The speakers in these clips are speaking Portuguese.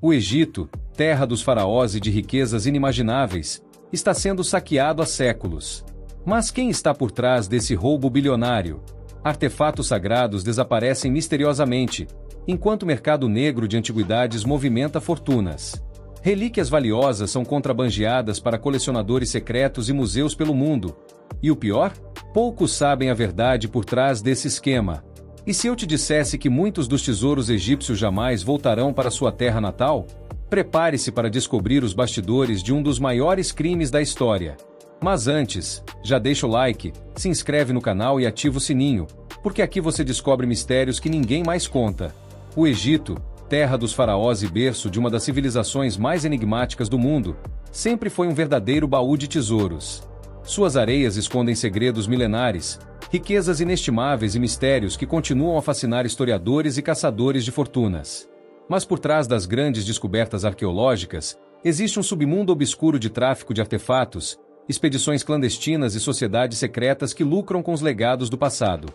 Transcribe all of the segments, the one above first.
O Egito, terra dos faraós e de riquezas inimagináveis, está sendo saqueado há séculos. Mas quem está por trás desse roubo bilionário? Artefatos sagrados desaparecem misteriosamente, enquanto o mercado negro de antiguidades movimenta fortunas. Relíquias valiosas são contrabandeadas para colecionadores secretos e museus pelo mundo. E o pior? Poucos sabem a verdade por trás desse esquema. E se eu te dissesse que muitos dos tesouros egípcios jamais voltarão para sua terra natal? Prepare-se para descobrir os bastidores de um dos maiores crimes da história. Mas antes, já deixa o like, se inscreve no canal e ativa o sininho, porque aqui você descobre mistérios que ninguém mais conta. O Egito, terra dos faraós e berço de uma das civilizações mais enigmáticas do mundo, sempre foi um verdadeiro baú de tesouros. Suas areias escondem segredos milenares, riquezas inestimáveis e mistérios que continuam a fascinar historiadores e caçadores de fortunas. Mas por trás das grandes descobertas arqueológicas, existe um submundo obscuro de tráfico de artefatos, expedições clandestinas e sociedades secretas que lucram com os legados do passado.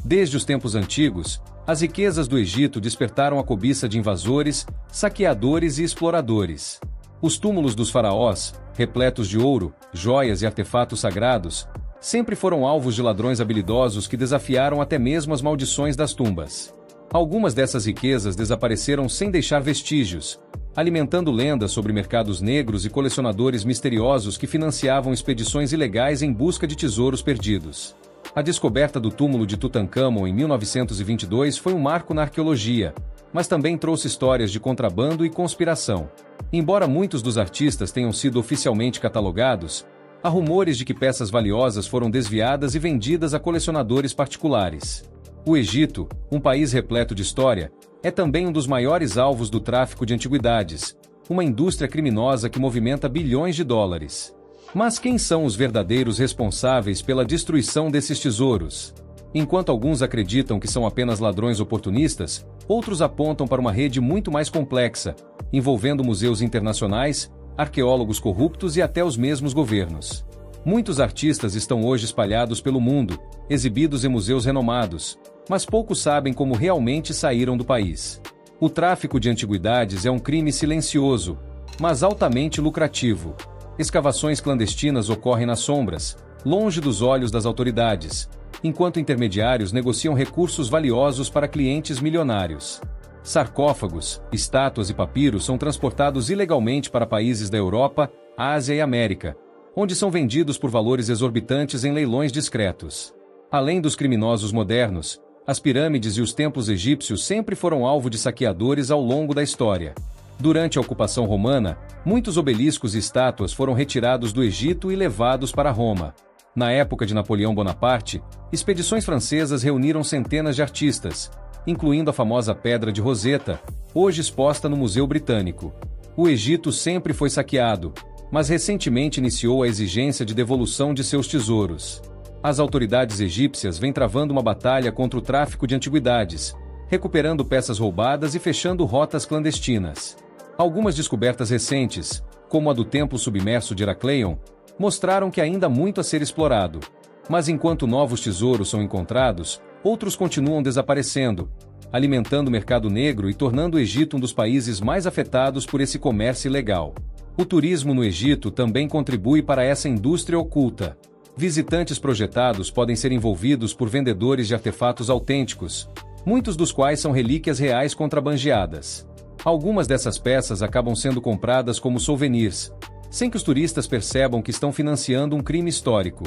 Desde os tempos antigos, as riquezas do Egito despertaram a cobiça de invasores, saqueadores e exploradores. Os túmulos dos faraós, repletos de ouro, joias e artefatos sagrados, sempre foram alvos de ladrões habilidosos que desafiaram até mesmo as maldições das tumbas. Algumas dessas riquezas desapareceram sem deixar vestígios, alimentando lendas sobre mercados negros e colecionadores misteriosos que financiavam expedições ilegais em busca de tesouros perdidos. A descoberta do túmulo de Tutancâmon em 1922 foi um marco na arqueologia, mas também trouxe histórias de contrabando e conspiração. Embora muitos dos artistas tenham sido oficialmente catalogados, há rumores de que peças valiosas foram desviadas e vendidas a colecionadores particulares. O Egito, um país repleto de história, é também um dos maiores alvos do tráfico de antiguidades, uma indústria criminosa que movimenta bilhões de dólares. Mas quem são os verdadeiros responsáveis pela destruição desses tesouros? Enquanto alguns acreditam que são apenas ladrões oportunistas, outros apontam para uma rede muito mais complexa, envolvendo museus internacionais, arqueólogos corruptos e até os mesmos governos. Muitos artistas estão hoje espalhados pelo mundo, exibidos em museus renomados, mas poucos sabem como realmente saíram do país. O tráfico de antiguidades é um crime silencioso, mas altamente lucrativo. Escavações clandestinas ocorrem nas sombras, longe dos olhos das autoridades, enquanto intermediários negociam recursos valiosos para clientes milionários. Sarcófagos, estátuas e papiros são transportados ilegalmente para países da Europa, Ásia e América, onde são vendidos por valores exorbitantes em leilões discretos. Além dos criminosos modernos, as pirâmides e os templos egípcios sempre foram alvo de saqueadores ao longo da história. Durante a ocupação romana, muitos obeliscos e estátuas foram retirados do Egito e levados para Roma. Na época de Napoleão Bonaparte, expedições francesas reuniram centenas de artistas, incluindo a famosa Pedra de Roseta, hoje exposta no Museu Britânico. O Egito sempre foi saqueado, mas recentemente iniciou a exigência de devolução de seus tesouros. As autoridades egípcias vêm travando uma batalha contra o tráfico de antiguidades, recuperando peças roubadas e fechando rotas clandestinas. Algumas descobertas recentes, como a do templo submerso de Heracleion, mostraram que ainda há muito a ser explorado. Mas enquanto novos tesouros são encontrados, outros continuam desaparecendo, alimentando o mercado negro e tornando o Egito um dos países mais afetados por esse comércio ilegal. O turismo no Egito também contribui para essa indústria oculta. Visitantes projetados podem ser envolvidos por vendedores de artefatos autênticos, muitos dos quais são relíquias reais contrabandeadas. Algumas dessas peças acabam sendo compradas como souvenirs, sem que os turistas percebam que estão financiando um crime histórico.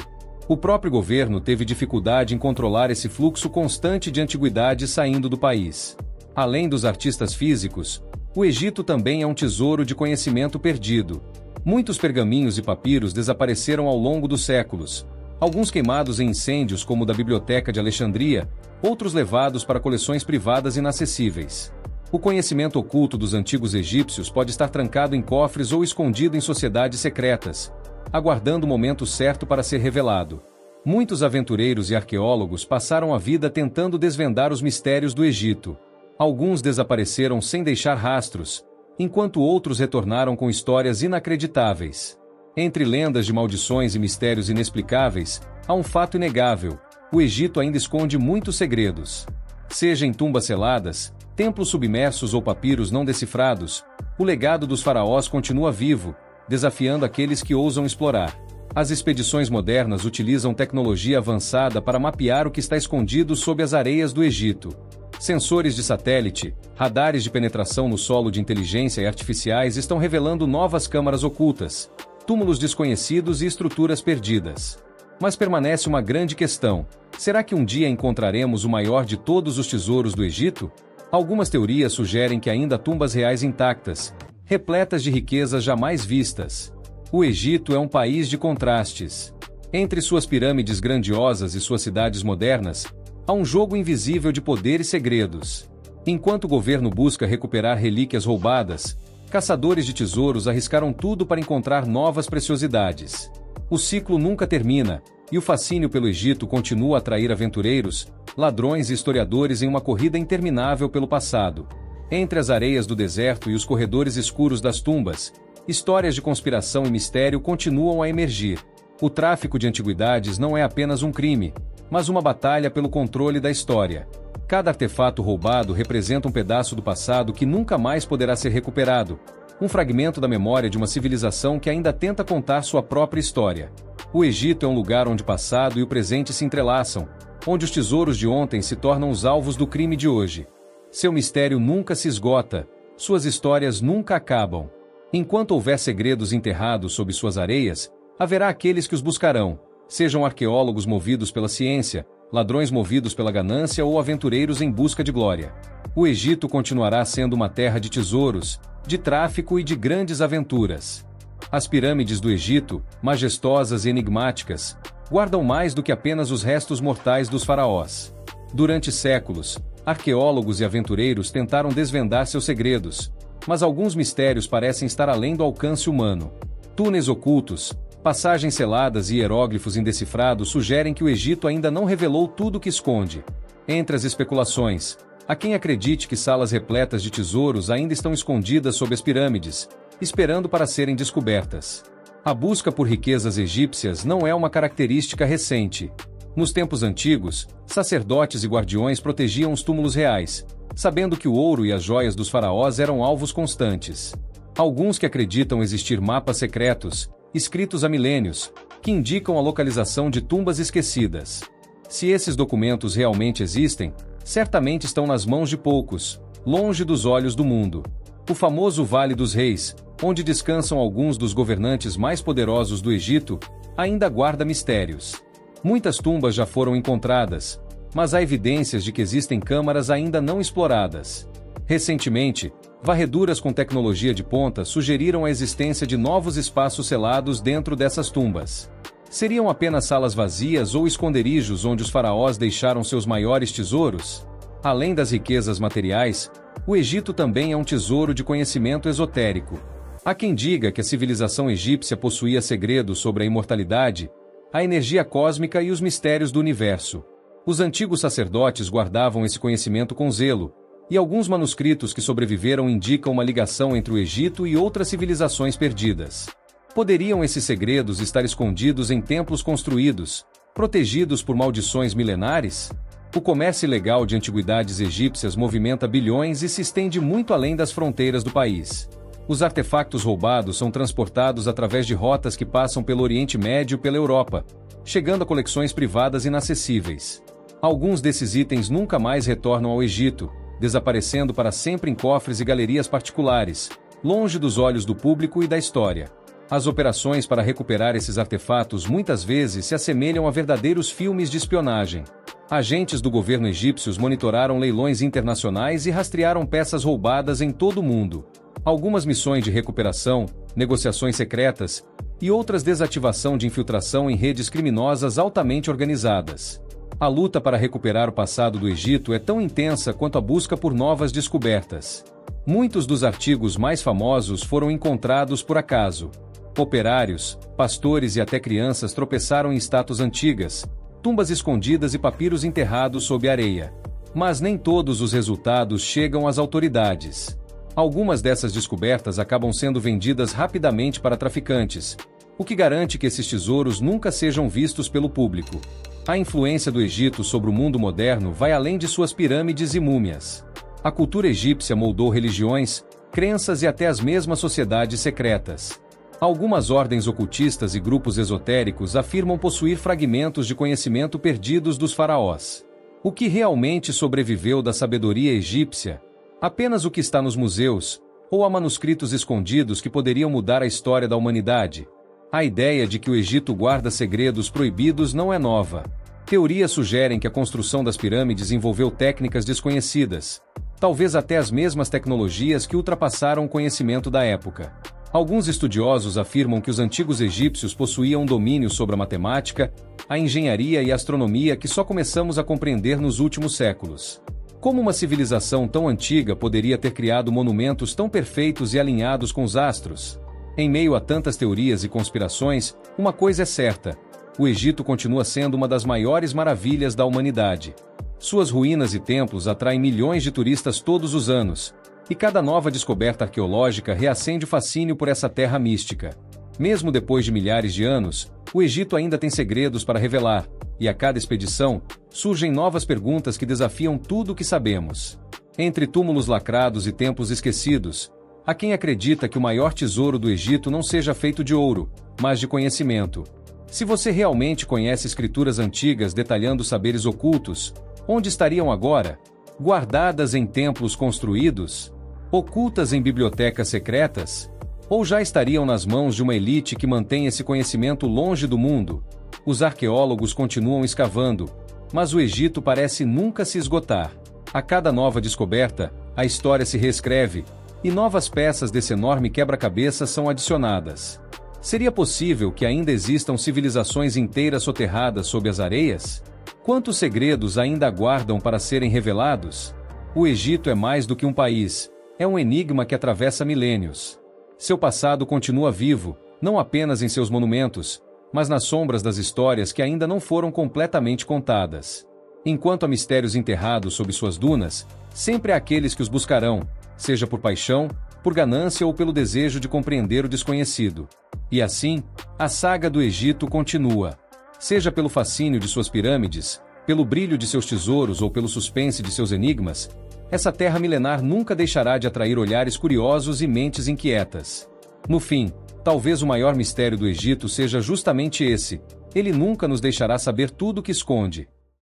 O próprio governo teve dificuldade em controlar esse fluxo constante de antiguidades saindo do país. Além dos artistas físicos, o Egito também é um tesouro de conhecimento perdido. Muitos pergaminhos e papiros desapareceram ao longo dos séculos, alguns queimados em incêndios como o da Biblioteca de Alexandria, outros levados para coleções privadas inacessíveis. O conhecimento oculto dos antigos egípcios pode estar trancado em cofres ou escondido em sociedades secretas, aguardando o momento certo para ser revelado. Muitos aventureiros e arqueólogos passaram a vida tentando desvendar os mistérios do Egito. Alguns desapareceram sem deixar rastros, enquanto outros retornaram com histórias inacreditáveis. Entre lendas de maldições e mistérios inexplicáveis, há um fato inegável: o Egito ainda esconde muitos segredos. Seja em tumbas seladas, templos submersos ou papiros não decifrados, O legado dos faraós continua vivo, desafiando aqueles que ousam explorar. As expedições modernas utilizam tecnologia avançada para mapear o que está escondido sob as areias do Egito. Sensores de satélite, radares de penetração no solo de inteligência artificiais estão revelando novas câmaras ocultas, túmulos desconhecidos e estruturas perdidas. Mas permanece uma grande questão: será que um dia encontraremos o maior de todos os tesouros do Egito? Algumas teorias sugerem que ainda há tumbas reais intactas, repletas de riquezas jamais vistas. O Egito é um país de contrastes. Entre suas pirâmides grandiosas e suas cidades modernas, há um jogo invisível de poder e segredos. Enquanto o governo busca recuperar relíquias roubadas, caçadores de tesouros arriscaram tudo para encontrar novas preciosidades. O ciclo nunca termina, e o fascínio pelo Egito continua a atrair aventureiros, ladrões e historiadores em uma corrida interminável pelo passado. Entre as areias do deserto e os corredores escuros das tumbas, histórias de conspiração e mistério continuam a emergir. O tráfico de antiguidades não é apenas um crime, mas uma batalha pelo controle da história. Cada artefato roubado representa um pedaço do passado que nunca mais poderá ser recuperado, um fragmento da memória de uma civilização que ainda tenta contar sua própria história. O Egito é um lugar onde o passado e o presente se entrelaçam, onde os tesouros de ontem se tornam os alvos do crime de hoje. Seu mistério nunca se esgota, suas histórias nunca acabam. Enquanto houver segredos enterrados sob suas areias, haverá aqueles que os buscarão, sejam arqueólogos movidos pela ciência, ladrões movidos pela ganância ou aventureiros em busca de glória. O Egito continuará sendo uma terra de tesouros, de tráfico e de grandes aventuras. As pirâmides do Egito, majestosas e enigmáticas, guardam mais do que apenas os restos mortais dos faraós. Durante séculos, arqueólogos e aventureiros tentaram desvendar seus segredos, mas alguns mistérios parecem estar além do alcance humano. Túneis ocultos, passagens seladas e hieróglifos indecifrados sugerem que o Egito ainda não revelou tudo o que esconde. Entre as especulações, há quem acredite que salas repletas de tesouros ainda estão escondidas sob as pirâmides, esperando para serem descobertas. A busca por riquezas egípcias não é uma característica recente. Nos tempos antigos, sacerdotes e guardiões protegiam os túmulos reais, sabendo que o ouro e as joias dos faraós eram alvos constantes. Alguns que acreditam existir mapas secretos, escritos há milênios, que indicam a localização de tumbas esquecidas. Se esses documentos realmente existem, certamente estão nas mãos de poucos, longe dos olhos do mundo. O famoso Vale dos Reis, onde descansam alguns dos governantes mais poderosos do Egito, ainda guarda mistérios. Muitas tumbas já foram encontradas, mas há evidências de que existem câmaras ainda não exploradas. Recentemente, varreduras com tecnologia de ponta sugeriram a existência de novos espaços selados dentro dessas tumbas. Seriam apenas salas vazias ou esconderijos onde os faraós deixaram seus maiores tesouros? Além das riquezas materiais, o Egito também é um tesouro de conhecimento esotérico. Há quem diga que a civilização egípcia possuía segredos sobre a imortalidade, a energia cósmica e os mistérios do universo. Os antigos sacerdotes guardavam esse conhecimento com zelo, e alguns manuscritos que sobreviveram indicam uma ligação entre o Egito e outras civilizações perdidas. Poderiam esses segredos estar escondidos em templos construídos, protegidos por maldições milenares? O comércio ilegal de antiguidades egípcias movimenta bilhões e se estende muito além das fronteiras do país. Os artefatos roubados são transportados através de rotas que passam pelo Oriente Médio e pela Europa, chegando a coleções privadas inacessíveis. Alguns desses itens nunca mais retornam ao Egito, desaparecendo para sempre em cofres e galerias particulares, longe dos olhos do público e da história. As operações para recuperar esses artefatos muitas vezes se assemelham a verdadeiros filmes de espionagem. Agentes do governo egípcios monitoraram leilões internacionais e rastrearam peças roubadas em todo o mundo. Algumas missões de recuperação, negociações secretas e outras desativação de infiltração em redes criminosas altamente organizadas. A luta para recuperar o passado do Egito é tão intensa quanto a busca por novas descobertas. Muitos dos artigos mais famosos foram encontrados por acaso. Operários, pastores e até crianças tropeçaram em estátuas antigas, tumbas escondidas e papiros enterrados sob areia. Mas nem todos os resultados chegam às autoridades. Algumas dessas descobertas acabam sendo vendidas rapidamente para traficantes, o que garante que esses tesouros nunca sejam vistos pelo público. A influência do Egito sobre o mundo moderno vai além de suas pirâmides e múmias. A cultura egípcia moldou religiões, crenças e até as mesmas sociedades secretas. Algumas ordens ocultistas e grupos esotéricos afirmam possuir fragmentos de conhecimento perdidos dos faraós. O que realmente sobreviveu da sabedoria egípcia? Apenas o que está nos museus, ou há manuscritos escondidos que poderiam mudar a história da humanidade? A ideia de que o Egito guarda segredos proibidos não é nova. Teorias sugerem que a construção das pirâmides envolveu técnicas desconhecidas, talvez até as mesmas tecnologias que ultrapassaram o conhecimento da época. Alguns estudiosos afirmam que os antigos egípcios possuíam um domínio sobre a matemática, a engenharia e a astronomia que só começamos a compreender nos últimos séculos. Como uma civilização tão antiga poderia ter criado monumentos tão perfeitos e alinhados com os astros? Em meio a tantas teorias e conspirações, uma coisa é certa: o Egito continua sendo uma das maiores maravilhas da humanidade. Suas ruínas e templos atraem milhões de turistas todos os anos, e cada nova descoberta arqueológica reacende o fascínio por essa terra mística. Mesmo depois de milhares de anos, o Egito ainda tem segredos para revelar, e a cada expedição, surgem novas perguntas que desafiam tudo o que sabemos. Entre túmulos lacrados e templos esquecidos, há quem acredita que o maior tesouro do Egito não seja feito de ouro, mas de conhecimento. Se você realmente conhece escrituras antigas detalhando saberes ocultos, onde estariam agora? Guardadas em templos construídos? Ocultas em bibliotecas secretas? Ou já estariam nas mãos de uma elite que mantém esse conhecimento longe do mundo? Os arqueólogos continuam escavando, mas o Egito parece nunca se esgotar. A cada nova descoberta, a história se reescreve, e novas peças desse enorme quebra-cabeça são adicionadas. Seria possível que ainda existam civilizações inteiras soterradas sob as areias? Quantos segredos ainda aguardam para serem revelados? O Egito é mais do que um país, é um enigma que atravessa milênios. Seu passado continua vivo, não apenas em seus monumentos, mas nas sombras das histórias que ainda não foram completamente contadas. Enquanto há mistérios enterrados sob suas dunas, sempre há aqueles que os buscarão, seja por paixão, por ganância ou pelo desejo de compreender o desconhecido. E assim, a saga do Egito continua. Seja pelo fascínio de suas pirâmides, pelo brilho de seus tesouros ou pelo suspense de seus enigmas, essa terra milenar nunca deixará de atrair olhares curiosos e mentes inquietas. No fim, talvez o maior mistério do Egito seja justamente esse: ele nunca nos deixará saber tudo o que esconde.